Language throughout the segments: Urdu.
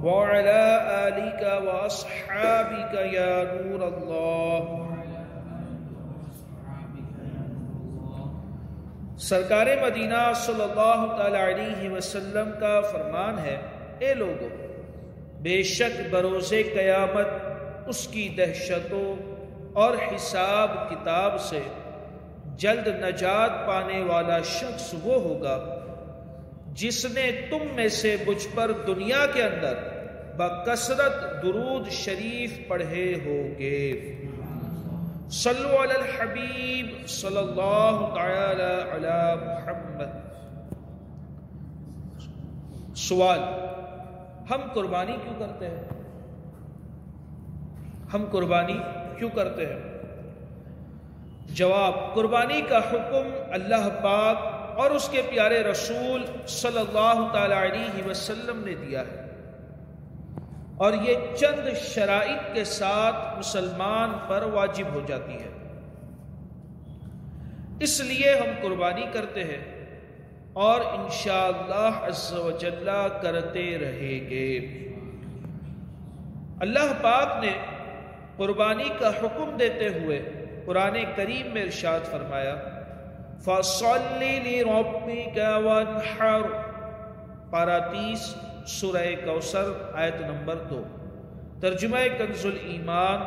وعلى آلك وأصحابك يا نور الله۔ سرکار مدینہ صلی اللہ تعالی علیہ وسلم کا فرمان ہے، اے لوگو، بے شک بروز قیامت اس کی دہشتوں اور حساب کتاب سے جلد نجات پانے والا شخص وہ ہوگا جس نے تم میں سے مجھ پر دنیا کے اندر بکثرت درود شریف پڑھے ہوگے۔ صلو علی الحبیب صلی اللہ تعالی علی محمد۔ سوال، ہم قربانی کیوں کرتے ہیں؟ ہم قربانی کیوں کرتے ہیں؟ جواب، قربانی کا حکم اللہ پاک اور اس کے پیارے رسول صلی اللہ تعالی علیہ وسلم نے دیا ہے، اور یہ چند شرائط کے ساتھ مسلمان پر واجب ہو جاتی ہے، اس لیے ہم قربانی کرتے ہیں اور انشاءاللہ عز و جل کرتے رہیں گے۔ اللہ پاک نے قربانی کا حکم دیتے ہوئے قرآن کریم میں ارشاد فرمایا، فَصَلِّ لِرَبِّكَ وَانْحَرْ، پارہ 30 سورہ کوثر آیت نمبر 2۔ ترجمہ کنز الایمان،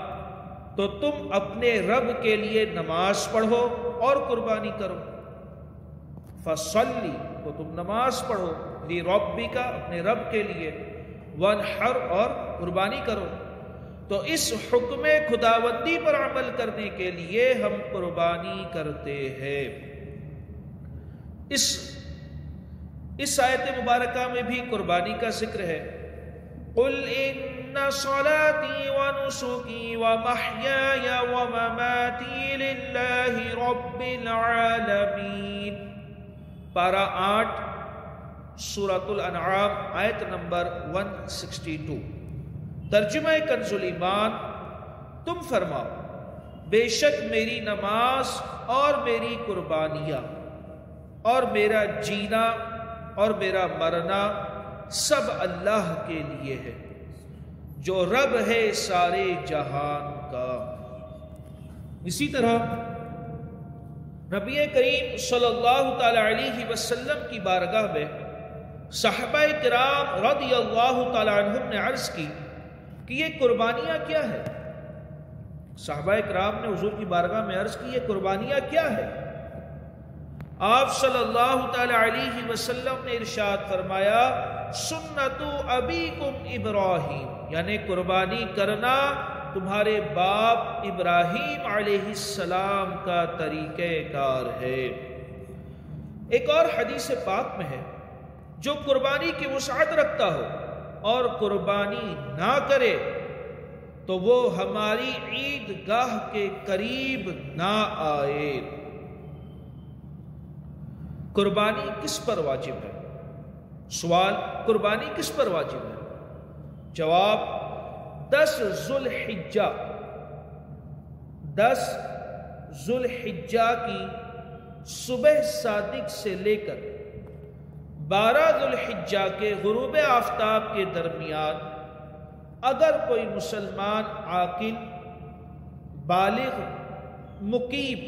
تو تم اپنے رب کے لیے نماز پڑھو اور قربانی کرو۔ فصلی، تو تم نماز پڑھو، لربک، اپنے رب کے لیے، وانحر، اور قربانی کرو۔ تو اس حکم خداوندی پر عمل کرنے کے لیے ہم قربانی کرتے ہیں۔ اس آیت مبارکہ میں بھی قربانی کا ذکر ہے۔ قل ان صلاتي ونسكي ومحياي ومماتي لله رب العالمين، پارہ 8 سورۃ الانعام آیت نمبر 162۔ ترجمہ کنز الایمان، تم فرماؤ، بے شک میری نماز اور میری قربانیاں اور میرا جینا اور میرا مرنا سب اللہ کے لیے ہے، جو رب ہے سارے جہان کا۔ اسی طرح نبی کریم صلی اللہ تعالی علیہ وسلم کی بارگاہ میں صحابہ کرام رضی اللہ تعالی عنہم نے عرض کی کہ یہ قربانیاں کیا ہے؟ صحابہ کرام نے حضور کی بارگاہ میں عرض کی، یہ قربانیاں کیا ہے؟ آپ صلی اللہ تعالی علیہ وسلم نے ارشاد فرمایا، سنت ابیکم ابراہیم، یعنی قربانی کرنا تمہارے باپ ابراہیم علیہ السلام کا طریقہ کار ہے۔ ایک اور حدیث پاک میں ہے، جو قربانی کی وسعت رکھتا ہو اور قربانی نہ کرے تو وہ ہماری عید گاہ کے قریب نہ آئے۔ قربانی کس پر واجب ہے؟ سوال، قربانی کس پر واجب ہے؟ جواب، 10 ذو الحجہ کی صبح صادق سے لے کر 12 ذو الحجہ کے غروب آفتاب کے درمیان اگر کوئی مسلمان عاقل، بالغ، مقیم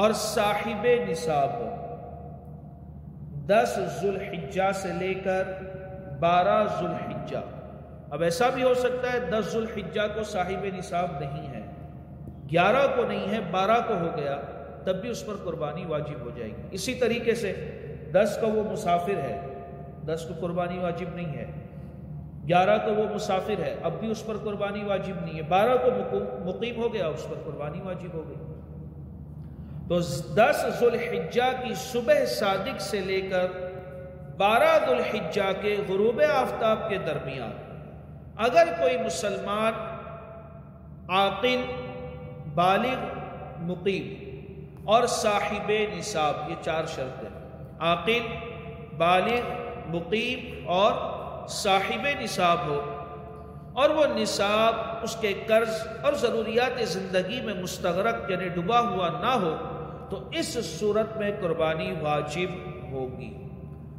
اور صاحب نصاب ہو، 10 ذو الحجہ سے لے کر 12 ذو الحجہ۔ اب ایسا بھی ہو سکتا ہے 10 ذو الحجہ کو صاحب نصاب نہیں ہے، 11 کو نہیں ہے، 12 کو ہو گیا، تب بھی اس پر قربانی واجب ہو جائے گی۔ اسی طریقے سے 10 کا وہ مسافر ہے، 10 کو قربانی واجب نہیں ہے، 11 کو وہ مسافر ہے، اب بھی اس پر قربانی واجب نہیں ہے، 12 کو مقیم ہو گیا، اس پر قربانی واجب ہو گئی۔ تو 10 ذو الحجہ کی صبح صادق سے لے کر 12 ذو الحجہ کے غروب آفتاب کے درمیان اگر کوئی مسلمان عاقل، بالغ، مقیم اور صاحب نصاب، یہ 4 شرط ہیں، عاقل، بالغ، مقیم اور صاحب نصاب ہو، اور وہ نصاب اس کے قرض اور ضروریات زندگی میں مستغرق یعنی ڈوبا ہوا نہ ہو، تو اس صورت میں قربانی واجب ہوگی۔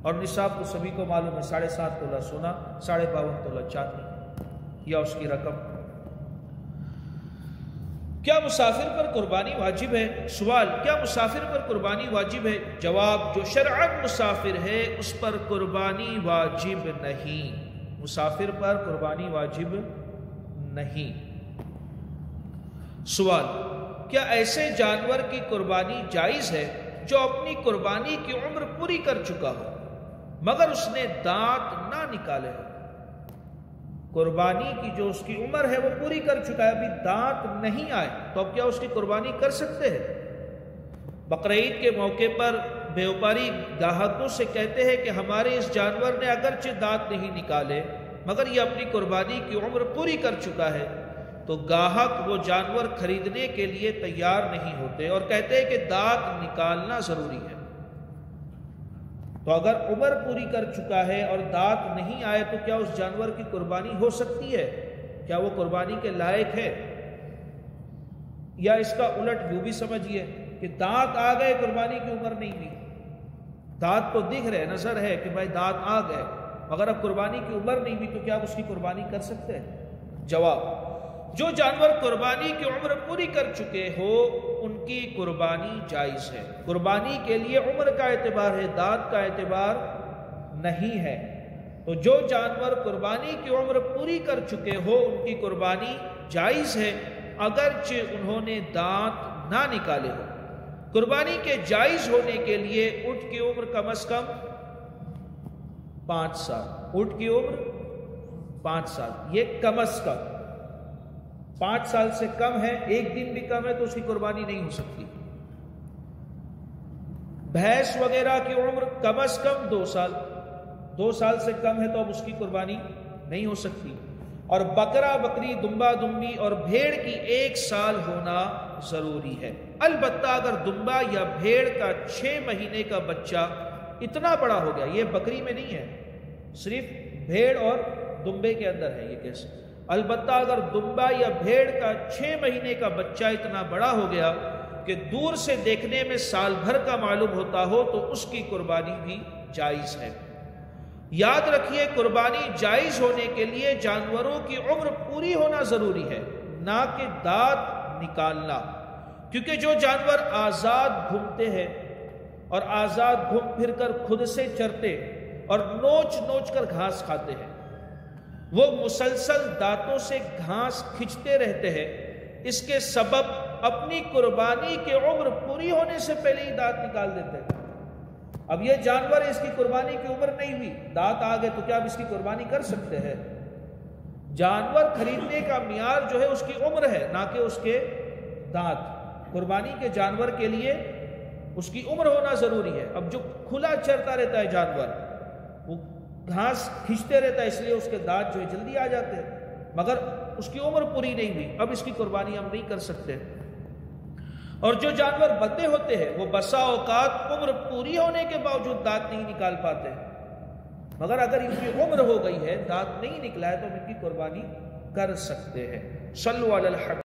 اور نصاب تو سبھی کو معلوم ہے 7.5 تولہ سونا 52.5 تولہ چاندی یا اس کی رقم۔ کیا مسافر پر قربانی واجب ہے؟ سوال، کیا مسافر پر قربانی واجب ہے؟ جواب، جو شرعاً مسافر ہے اس پر قربانی واجب نہیں، مسافر پر قربانی واجب نہیں۔ سوال، کیا ایسے جانور کی قربانی جائز ہے جو اپنی قربانی کی عمر پوری کر چکا ہو مگر اس نے دانت نہ نکالے ہو؟ قربانی کی جو اس کی عمر ہے وہ پوری کر چکا ہے، ابھی دانت نہیں آئے، تو اب کیا اس کی قربانی کر سکتے ہیں؟ بقرعید کے موقع پر بیوپاری گاہکوں سے کہتے ہیں کہ ہمارے اس جانور نے اگرچہ دانت نہیں نکالے مگر یہ اپنی قربانی کی عمر پوری کر چکا ہے، تو گاہک وہ جانور خریدنے کے لیے تیار نہیں ہوتے اور کہتے ہیں کہ دانت نکالنا ضروری ہے۔ تو اگر عمر پوری کر چکا ہے اور دانت نہیں آئے تو کیا اس جانور کی قربانی ہو سکتی ہے؟ کیا وہ قربانی کے لائق ہے؟ یا اس کا الٹ یوں بھی سمجھیے کہ دانت آ گئے، قربانی کی عمر نہیں ہوئی، دانت تو دکھ رہے، نظر ہے کہ بھائی دانت آ گئے، اگر اب قربانی کی عمر نہیں ہوئی تو کیا آپ اس کی قربانی کر سکتے ہیں؟ جواب، جو جانور قربانی کی عمر پوری کر چکے ہو ان کی قربانی جائز ہے۔ قربانی کے لیے عمر کا اعتبار ہے، دانت کا اعتبار نہیں ہے۔ تو جو جانور قربانی کی عمر پوری کر چکے ہو ان کی قربانی جائز ہے اگرچہ انہوں نے دانت نہ نکالے ہو۔ قربانی کے جائز ہونے کے لیے اونٹ کی عمر کم از کم 5 سال، اونٹ کی عمر 5 سال، یہ کم از کم 5 سال سے کم ہے، 1 دن بھی کم ہے تو اس کی قربانی نہیں ہو سکتی۔ بھینس وغیرہ کی عمر کم از کم 2 سال، 2 سال سے کم ہے تو اب اس کی قربانی نہیں ہو سکتی۔ اور بکرا بکری، دمبا دمبی اور بھیڑ کی 1 سال ہونا ضروری ہے۔ البتہ اگر دمبا یا بھیڑ کا 6 مہینے کا بچہ اتنا بڑا ہو گیا، یہ بکری میں نہیں ہے، صرف بھیڑ اور دمبے کے اندر ہے یہ کیس، البتہ اگر دمبا یا بھیڑ کا 6 مہینے کا بچہ اتنا بڑا ہو گیا کہ دور سے دیکھنے میں سال بھر کا معلوم ہوتا ہو تو اس کی قربانی بھی جائز ہے۔ یاد رکھیے، قربانی جائز ہونے کے لیے جانوروں کی عمر پوری ہونا ضروری ہے، نہ کہ دانت نکالنا، کیونکہ جو جانور آزاد گھومتے ہیں اور آزاد گھوم پھر کر خود سے چرتے اور نوچ نوچ کر گھاس کھاتے ہیں، وہ مسلسل دانتوں سے گھاس کھینچتے رہتے ہیں، اس کے سبب اپنی قربانی کی عمر پوری ہونے سے پہلے ہی دانت نکال دیتے ہیں۔ اب یہ جانور اس کی قربانی کی عمر نہیں ہوئی، دانت آ گئے تو کیا اب اس کی قربانی کر سکتے ہیں؟ جانور خریدنے کا معیار جو ہے اس کی عمر ہے، نہ کہ اس کے دانت۔ قربانی کے جانور کے لیے اس کی عمر ہونا ضروری ہے۔ اب جو کھلا چرتا رہتا ہے جانور، وہ گھاس کھینچتے رہتا ہے، اس لیے اس کے دانت جو ہے جلدی آ جاتے ہیں، مگر اس کی عمر پوری نہیں ہوئی، اب اس کی قربانی ہم نہیں کر سکتے۔ اور جو جانور بندے ہوتے ہیں وہ بسا اوقات عمر پوری ہونے کے باوجود دانت نہیں نکال پاتے، مگر اگر ان کی عمر ہو گئی ہے، دانت نہیں نکلا ہے، تو ہم ان کی قربانی کر سکتے ہیں۔ صلوا علی الحبیب۔